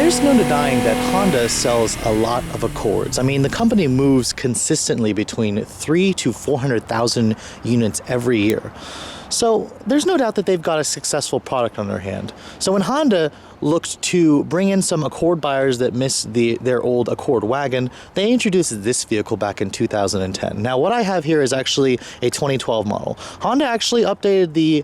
There's no denying that Honda sells a lot of Accords. I mean, the company moves consistently between 300,000 to 400,000 units every year. So there's no doubt that they've got a successful product on their hand. So when Honda looked to bring in some Accord buyers that miss their old Accord wagon, they introduced this vehicle back in 2010. Now what I have here is actually a 2012 model. Honda actually updated the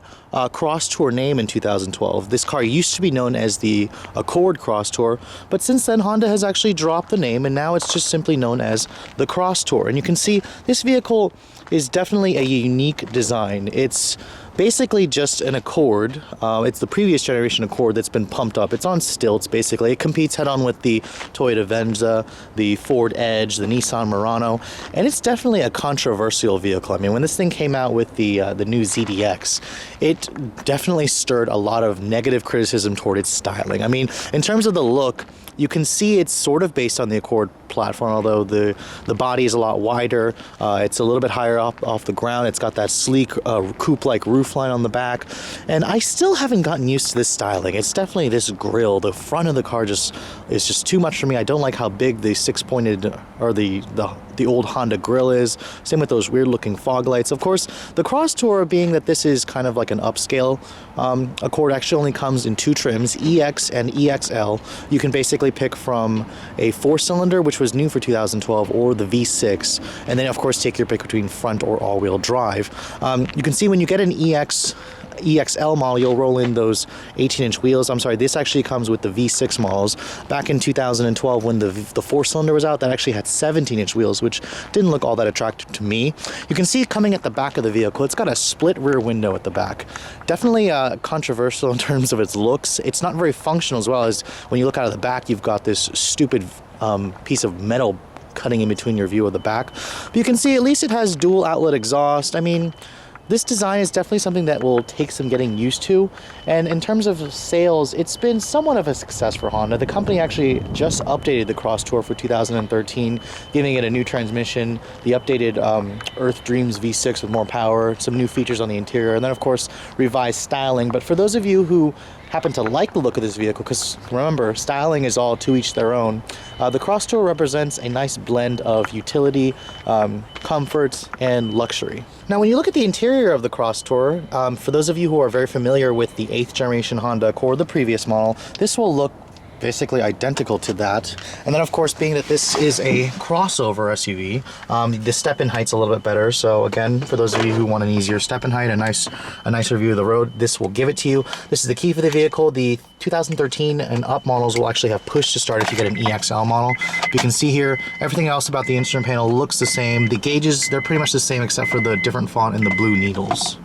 Crosstour name in 2012. This car used to be known as the Accord Crosstour, but since then Honda has actually dropped the name and now it's just simply known as the Crosstour. And you can see this vehicle is definitely a unique design. It's basically just an Accord. It's the previous generation Accord that's been pumped up. It's on stilts, basically. It competes head-on with the Toyota Venza, the Ford Edge, the Nissan Murano, and it's definitely a controversial vehicle. I mean, when this thing came out with the new ZDX, it definitely stirred a lot of negative criticism toward its styling. I mean, in terms of the look, you can see it's sort of based on the Accord platform, although the body is a lot wider. It's a little bit higher up off the ground. It's got that sleek coupe-like roofline on the back, and I still haven't gotten used to this styling. It's definitely this grille. The front of the car is just too much for me. I don't like how big the six-pointed or the old Honda grille is. Same with those weird-looking fog lights. Of course, the Crosstour, being that this is kind of like an upscale Accord, actually only comes in two trims, EX and EXL. You can basically pick from a 4-cylinder, which was new for 2012, or the V6, and then of course take your pick between front or all-wheel drive. You can see when you get an EXL model, you'll roll in those 18-inch wheels. I'm sorry, this actually comes with the V6 models. Back in 2012, when the 4-cylinder was out, that actually had 17-inch wheels, which didn't look all that attractive to me. You can see it coming at the back of the vehicle. It's got a split rear window at the back. Definitely controversial in terms of its looks. It's not very functional, as well as when you look out of the back, you've got this stupid piece of metal cutting in between your view of the back. But you can see at least it has dual outlet exhaust. I mean, this design is definitely something that will take some getting used to, and in terms of sales, it's been somewhat of a success for Honda. The company actually just updated the Crosstour for 2013, giving it a new transmission, the updated Earth Dreams V6 with more power, some new features on the interior, and then of course revised styling. But for those of you who happen to like the look of this vehicle, because remember, styling is all to each their own, the Crosstour represents a nice blend of utility, comfort, and luxury. Now, when you look at the interior of the Crosstour, for those of you who are very familiar with the 8th generation Honda Accord, the previous model, this will look basically identical to that. And then of course, being that this is a crossover SUV, the step-in height's a little bit better. So again, for those of you who want an easier step-in height, a nicer view of the road, this will give it to you. This is the key for the vehicle. The 2013 and up models will actually have push to start if you get an EXL model. You can see here, everything else about the instrument panel looks the same. The gauges, they're pretty much the same except for the different font and the blue needles.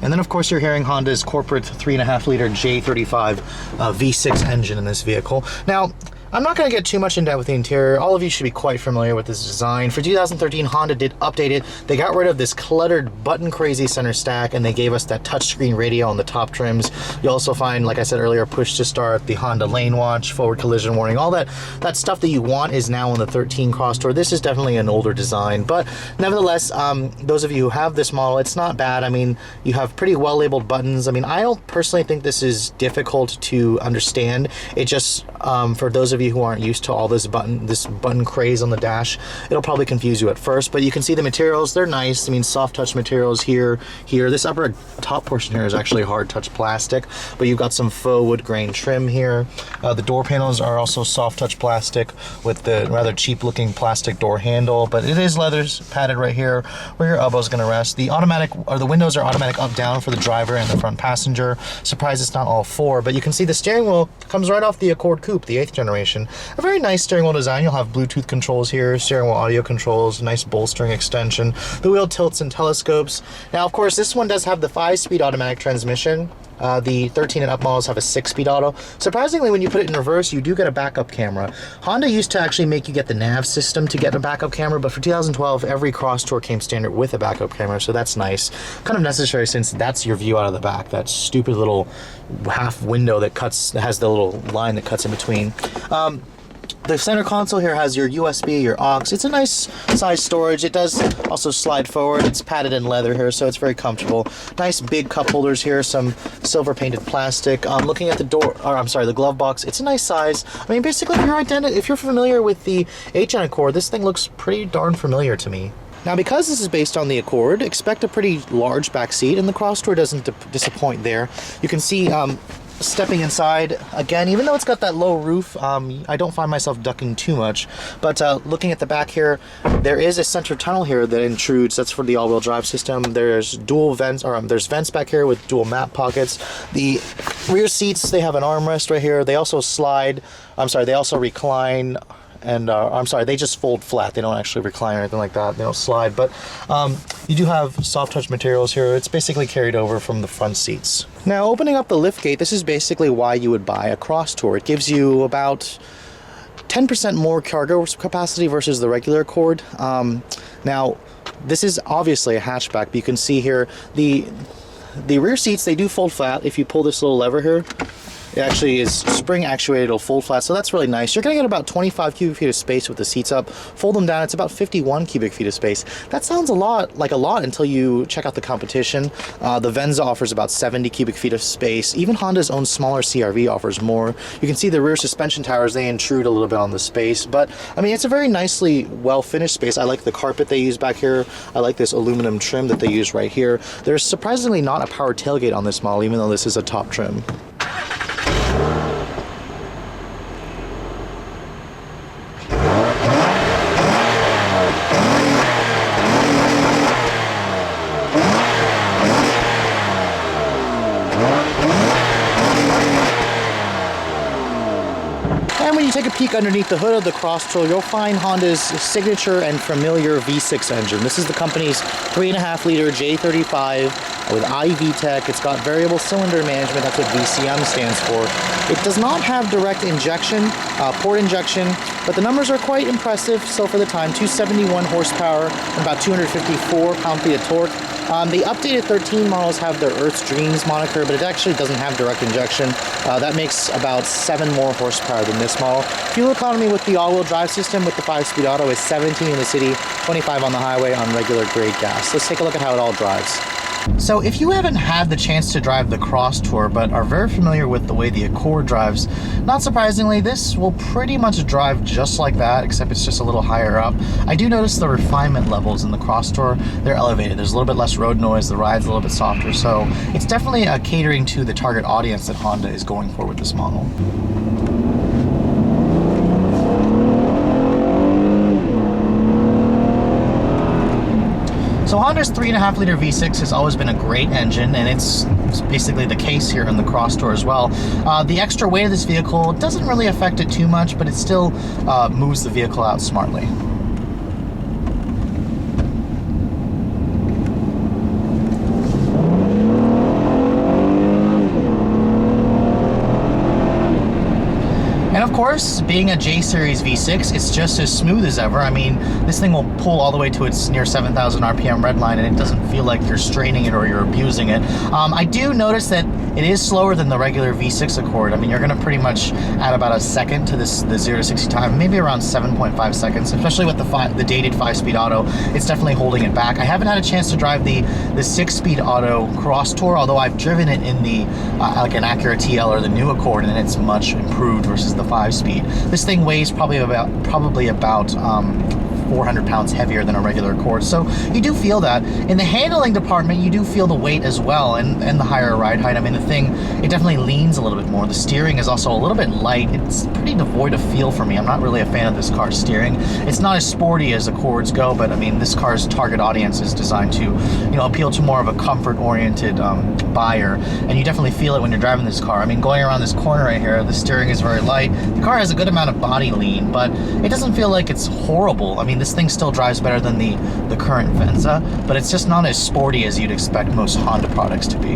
And then of course you're hearing Honda's corporate 3.5 liter J35 V6 engine in this vehicle. Now, I'm not going to get too much into that with the interior. All of you should be quite familiar with this design. For 2013, Honda did update it. They got rid of this cluttered, button-crazy center stack, and they gave us that touchscreen radio on the top trims. You also find, like I said earlier, push to start, the Honda lane watch, forward collision warning, all that stuff that you want is now on the 13 Crosstour. This is definitely an older design, but nevertheless, those of you who have this model, it's not bad. I mean, you have pretty well-labeled buttons. I mean, I don't personally think this is difficult to understand. It just, for those of you who aren't used to all this button craze on the dash, it'll probably confuse you at first. But you can see the materials, they're nice. I mean, soft touch materials here. This upper top portion here is actually hard touch plastic, but you've got some faux wood grain trim here. The door panels are also soft touch plastic with the rather cheap looking plastic door handle, but it is leathers padded right here where your elbow is going to rest. The windows are automatic up down for the driver and the front passenger. Surprised it's not all four, but you can see the steering wheel comes right off the Accord Coupe, the 8th generation. A very nice steering wheel design. You'll have Bluetooth controls here, steering wheel audio controls, nice bolstering extension. The wheel tilts and telescopes. Now, of course, this one does have the 5-speed automatic transmission. The 13 and up models have a 6-speed auto. Surprisingly, when you put it in reverse, you do get a backup camera. Honda used to actually make you get the nav system to get a backup camera, but for 2012, every Crosstour came standard with a backup camera, so that's nice. Kind of necessary since that's your view out of the back, that stupid little half window that has the little line that cuts in between. The center console here has your USB, your aux. It's a nice size storage. It does also slide forward. It's padded in leather here, so it's very comfortable. Nice big cup holders here, some silver painted plastic. Looking at the door, or I'm sorry, the glove box, it's a nice size. I mean, basically, if you're familiar with the HN Accord, this thing looks pretty darn familiar to me. Now, because this is based on the Accord, expect a pretty large back seat, and the Crosstour doesn't disappoint there. You can see stepping inside, again, even though it's got that low roof, I don't find myself ducking too much. But looking at the back here, there is a center tunnel here that intrudes. That's for the all-wheel drive system. There's dual vents, or there's vents back here with dual map pockets. The rear seats, they have an armrest right here. They also slide, they also recline. And I'm sorry, they just fold flat. They don't actually recline or anything like that. They don't slide, but you do have soft touch materials here. It's basically carried over from the front seats. Now, opening up the lift gate, this is basically why you would buy a Crosstour. It gives you about 10% more cargo capacity versus the regular Accord. Now, this is obviously a hatchback, but you can see here the rear seats, they do fold flat. If you pull this little lever here, it actually is spring actuated, it'll fold flat, so that's really nice. You're gonna get about 25 cubic feet of space with the seats up. Fold them down, it's about 51 cubic feet of space. That sounds a lot until you check out the competition. The Venza offers about 70 cubic feet of space. Even Honda's own smaller CR-V offers more. You can see the rear suspension towers, they intrude a little bit on the space, but I mean, it's a very nicely well-finished space. I like the carpet they use back here. I like this aluminum trim that they use right here. There's surprisingly not a power tailgate on this model, even though this is a top trim. And when you take a peek underneath the hood of the Crosstour, you'll find Honda's signature and familiar V6 engine. This is the company's 3.5-liter J35 with iVTEC. It's got variable cylinder management. That's what VCM stands for. It does not have direct injection, port injection, but the numbers are quite impressive. So for the time, 271 horsepower and about 254 pound-feet of torque. The updated 13 models have their Earth's Dreams moniker, but it actually doesn't have direct injection. That makes about 7 more horsepower than this model. Fuel economy with the all-wheel drive system with the 5-speed auto is 17 in the city, 25 on the highway on regular grade gas. Let's take a look at how it all drives. So if you haven't had the chance to drive the Crosstour but are very familiar with the way the Accord drives, not surprisingly, this will pretty much drive just like that, except it's just a little higher up. I do notice the refinement levels in the Crosstour, they're elevated. There's a little bit less road noise, the ride's a little bit softer, so it's definitely catering to the target audience that Honda is going for with this model. So Honda's 3.5-liter V6 has always been a great engine, and it's basically the case here in the Crosstour as well. The extra weight of this vehicle doesn't really affect it too much, but it still moves the vehicle out smartly. And of course, being a J-Series V6, it's just as smooth as ever. I mean, this thing will pull all the way to its near 7,000 RPM redline, and it doesn't feel like you're straining it or you're abusing it. I do notice that it is slower than the regular V6 Accord. I mean, you're going to pretty much add about a second to the 0 to 60 time, maybe around 7.5 seconds, especially with the dated 5-speed auto. It's definitely holding it back. I haven't had a chance to drive the 6-speed auto Crosstour, although I've driven it in the like an Acura TL or the new Accord, and it's much improved versus the 5-speed. This thing weighs probably about 400 pounds heavier than a regular Accord, so you do feel that. In the handling department, you do feel the weight as well, and the higher ride height. I mean, the thing, it definitely leans a little bit more. The steering is also a little bit light. It's pretty devoid of feel for me. I'm not really a fan of this car's steering. It's not as sporty as Accords go, but I mean, this car's target audience is designed to, appeal to more of a comfort-oriented buyer, and you definitely feel it when you're driving this car. I mean, going around this corner right here, the steering is very light. The car has a good amount of body lean, but it doesn't feel like it's horrible. I mean, this thing still drives better than the current Venza, but it's just not as sporty as you'd expect most Honda products to be.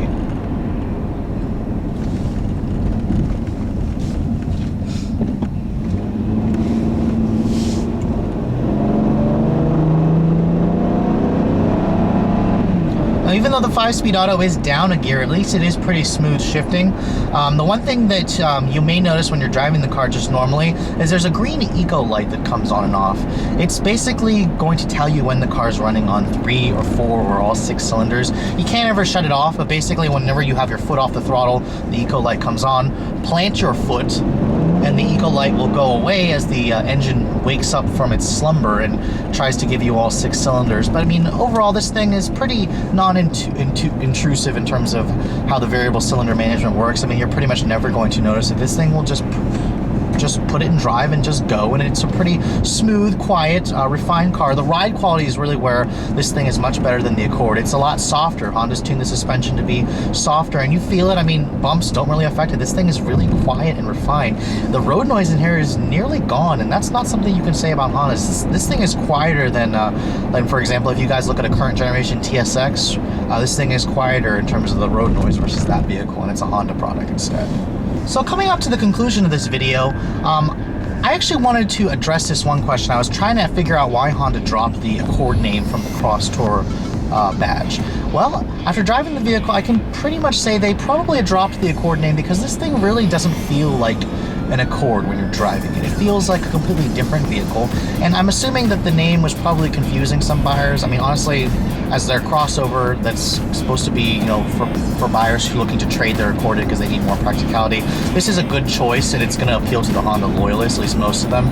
Now, even though the 5-speed auto is down a gear, at least it is pretty smooth shifting. The one thing that you may notice when you're driving the car just normally is there's a green eco light that comes on and off. It's basically going to tell you when the car's running on 3 or 4 or all 6 cylinders. You can't ever shut it off, but basically whenever you have your foot off the throttle, the eco light comes on. Plant your foot and the eco light will go away as the engine wakes up from its slumber and tries to give you all 6 cylinders. But I mean, overall this thing is pretty non-intrusive in terms of how the variable cylinder management works. I mean, you're pretty much never going to notice it. This thing will just put it in drive and just go, and it's a pretty smooth, quiet, refined car. The ride quality is really where this thing is much better than the Accord. It's a lot softer. Honda's tuned the suspension to be softer, and you feel it. I mean, bumps don't really affect it. This thing is really quiet and refined. The road noise in here is nearly gone, and that's not something you can say about Honda. This thing is quieter than, for example, if you guys look at a current generation TSX, this thing is quieter in terms of the road noise versus that vehicle, and it's a Honda product instead. So coming up to the conclusion of this video, I actually wanted to address this one question. I was trying to figure out why Honda dropped the Accord name from the Crosstour badge. Well, after driving the vehicle, I can pretty much say they probably dropped the Accord name because this thing really doesn't feel like an Accord when you're driving it. It feels like a completely different vehicle, and I'm assuming that the name was probably confusing some buyers. I mean, honestly, as their crossover that's supposed to be, you know, for buyers who are looking to trade their Accord because they need more practicality, this is a good choice, and it's going to appeal to the Honda loyalists, at least most of them.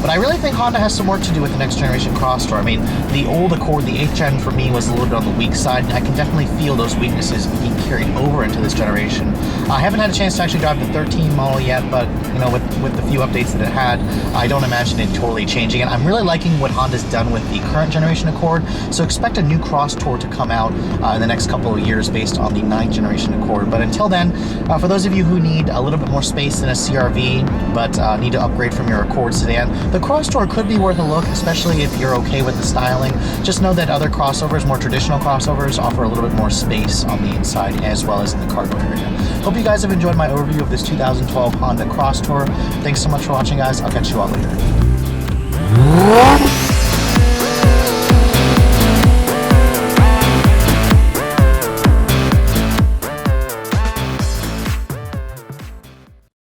But I really think Honda has some work to do with the next generation Crosstour. I mean, the old Accord, the 8th gen for me, was a little bit on the weak side, and I can definitely feel those weaknesses being carried over into this generation. I haven't had a chance to actually drive the 13 model yet, but you know, with the few updates that it had, I don't imagine it totally changing. And I'm really liking what Honda's done with the current generation Accord, so expect a new Crosstour to come out in the next couple of years based on the 9th generation Accord. But until then, for those of you who need a little bit more space than a CR-V, but need to upgrade from your Accord sedan, the Crosstour could be worth a look, especially if you're okay with the styling. Just know that other crossovers, more traditional crossovers, offer a little bit more space on the inside as well as in the cargo area. Hope you guys have enjoyed my overview of this 2012 Honda Crosstour. Thanks so much for watching, guys. I'll catch you all later.